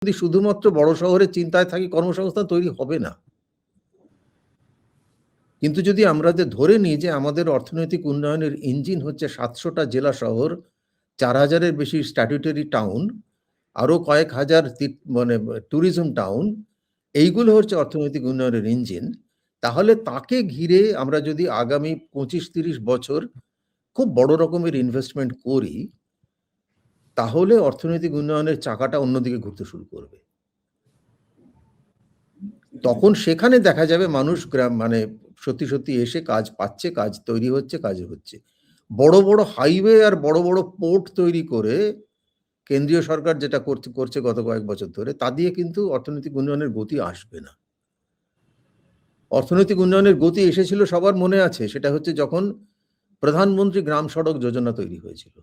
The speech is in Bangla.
যদি শুধুমাত্র বড় শহরের চিন্তায় থাকি, কর্মসংস্থান তৈরি হবে না। কিন্তু যদি আমরা ধরে নিই যে আমাদের অর্থনৈতিক উন্নয়নের ইঞ্জিন হচ্ছে 700টা জেলা শহর, 4000-এর বেশি স্ট্যাটুটরি টাউন, আরো কয়েক হাজার মানে ট্যুরিজম টাউন, এইগুলো হচ্ছে অর্থনৈতিক উন্নয়নের ইঞ্জিন। তাহলে তাকে ঘিরে আমরা যদি আগামী 25-30 বছর খুব বড় রকমের ইনভেস্টমেন্ট করি, তাহলে অর্থনৈতিক উন্নয়নের চাকাটা অন্যদিকে ঘুরতে শুরু করবে। তখন সেখানে দেখা যাবে মানুষ মানে সত্যি সত্যি এসে কাজ পাচ্ছে, কাজ তৈরি হচ্ছে, কাজ হচ্ছে। বড় বড় হাইওয়ে আর বড় বড় পোর্ট তৈরি করে কেন্দ্রীয় সরকার যেটা করছে গত কয়েক বছর ধরে, তা দিয়ে কিন্তু অর্থনৈতিক উন্নয়নের গতি আসবে না। অর্থনৈতিক উন্নয়নের গতি এসেছিল সবার মনে আছে, সেটা হচ্ছে যখন প্রধানমন্ত্রী গ্রাম সড়ক যোজনা তৈরি হয়েছিল।